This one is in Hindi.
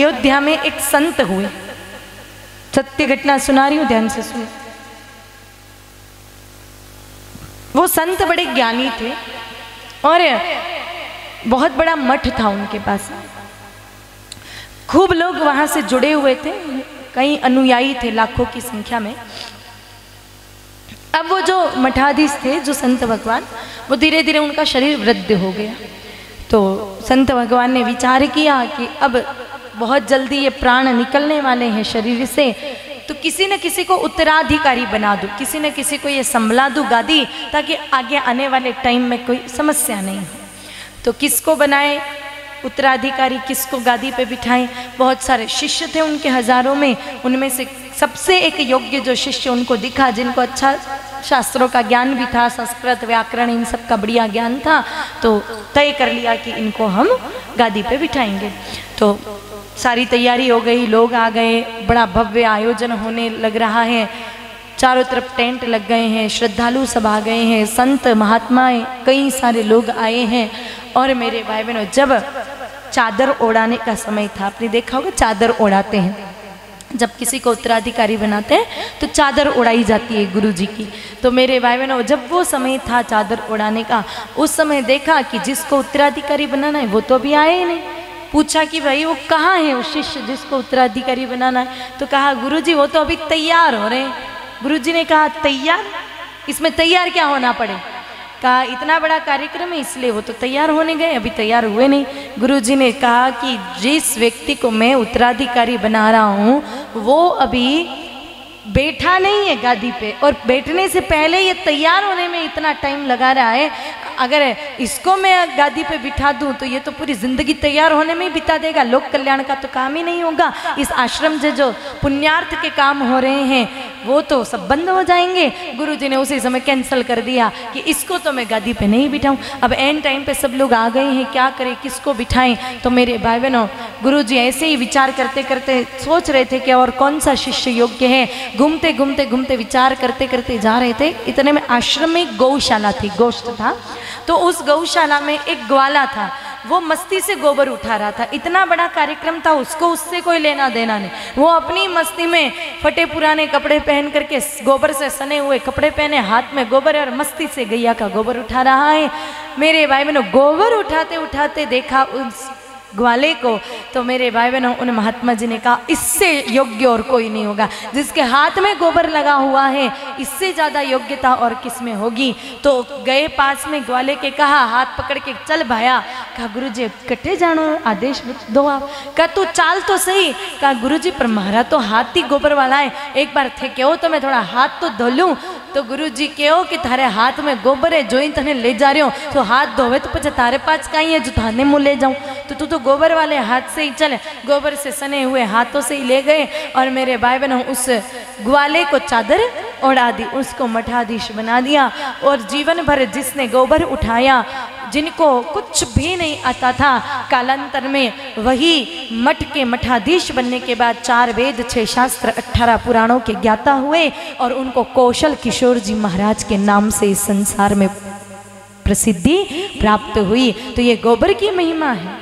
अयोध्या में एक संत हुए, सत्य घटना सुना रही हूं, ध्यान से सुनो। वो संत बड़े ज्ञानी थे और बहुत बड़ा मठ था उनके पास, खूब लोग वहां से जुड़े हुए थे, कई अनुयायी थे लाखों की संख्या में। अब वो जो मठाधीश थे, जो संत भगवान, वो धीरे धीरे उनका शरीर वृद्ध हो गया। तो संत भगवान ने विचार किया कि अब बहुत जल्दी ये प्राण निकलने वाले हैं शरीर से, तो किसी न किसी को उत्तराधिकारी बना दूं, किसी न किसी को ये संभला दूं गादी, ताकि आगे आने वाले टाइम में कोई समस्या नहीं हो। तो किसको बनाए उत्तराधिकारी, किसको गादी पे बिठाएं? बहुत सारे शिष्य थे उनके हजारों में, उनमें से सबसे एक योग्य जो शिष्य उनको दिखा, जिनको अच्छा शास्त्रों का ज्ञान भी था, संस्कृत व्याकरण इन सब का बढ़िया ज्ञान था, तो तय कर लिया कि इनको हम गादी पे बिठाएंगे। तो सारी तैयारी हो गई, लोग आ गए, बड़ा भव्य आयोजन होने लग रहा है, चारों तरफ टेंट लग गए हैं, श्रद्धालु सब आ गए हैं, संत महात्माएं कई सारे लोग आए हैं। और मेरे भाई बहनों, जब चादर ओढ़ाने का समय था, आपने देखा होगा चादर ओढ़ाते हैं, जब किसी को उत्तराधिकारी बनाते हैं तो चादर उड़ाई जाती है गुरु जी की। तो मेरे भाई बहनों, जब वो समय था चादर उड़ाने का, उस समय देखा कि जिसको उत्तराधिकारी बनाना है वो तो अभी आए ही नहीं। पूछा कि भाई वो कहाँ है वो शिष्य जिसको उत्तराधिकारी बनाना है? तो कहा गुरु जी वो तो अभी तैयार हो रहे हैं। गुरु जी ने कहा तैयार? इसमें तैयार क्या होना पड़े? कहा इतना बड़ा कार्यक्रम है इसलिए वो तो तैयार होने गए, अभी तैयार हुए नहीं। गुरुजी ने कहा कि जिस व्यक्ति को मैं उत्तराधिकारी बना रहा हूँ वो अभी बैठा नहीं है गादी पे, और बैठने से पहले ये तैयार होने में इतना टाइम लगा रहा है। अगर इसको मैं गादी पे बिठा दूं तो ये तो पूरी जिंदगी तैयार होने में ही बिता देगा, लोक कल्याण का तो काम ही नहीं होगा। इस आश्रम से जो पुण्यार्थ के काम हो रहे हैं वो तो सब बंद हो जाएंगे। गुरुजी ने उसी समय कैंसिल कर दिया कि इसको तो मैं गादी पे नहीं बिठाऊं। अब एन टाइम पे सब लोग आ गए हैं, क्या करें, किसको बिठाएं? तो मेरे भाई बहनों, गुरुजी ऐसे ही विचार करते करते सोच रहे थे कि और कौन सा शिष्य योग्य है। घूमते घूमते घूमते विचार करते करते जा रहे थे, इतने में आश्रम में एक गौशाला थी, गोष्ठ था। तो उस गौशाला में एक ग्वाला था, वो मस्ती से गोबर उठा रहा था। इतना बड़ा कार्यक्रम था, उसको उससे कोई लेना देना नहीं। वो अपनी मस्ती में फटे पुराने कपड़े पहन करके, गोबर से सने हुए कपड़े पहने, हाथ में गोबर और मस्ती से गैया का गोबर उठा रहा है। मेरे भाई बहनों, गोबर उठाते उठाते देखा उस ग्वाले को, तो मेरे भाई बहनों उन महात्मा जी ने कहा इससे योग्य और कोई नहीं होगा। जिसके हाथ में गोबर लगा हुआ है, इससे ज़्यादा योग्यता और किस में होगी? तो गए पास में ग्वाले के, कहा हाथ पकड़ के चल भाया। कहा गुरुजी कटे जानो आदेश दो आप। कहा तू चाल तो सही। कहा गुरुजी पर मारा तो हाथ ही गोबर वाला है, एक बार थे कहो तो मैं थोड़ा हाथ तो धो लूँ। तो गुरुजी कहो कि थारे हाथ में गोबर है, जो ही तने ले जा रहे हो तो हाथ धोवे तो पचे तारे पास कहीं है जो थाने मुँह ले जाऊँ। तो तू तो गोबर वाले हाथ से ही चले। गोबर से सने हुए हाथों से ही ले गए और मेरे भाई बहनों उस ग्वाले को चादर ओढ़ा दी, उसको मठाधीश बना दिया। और जीवन भर जिसने गोबर उठाया, जिनको कुछ भी नहीं आता था, कालांतर में वही मठ के मठाधीश बनने के बाद 4 वेद 6 शास्त्र 18 पुराणों के ज्ञाता हुए और उनको कौशल किशोर जी महाराज के नाम से इस संसार में प्रसिद्धि प्राप्त हुई। तो ये गोबर की महिमा है।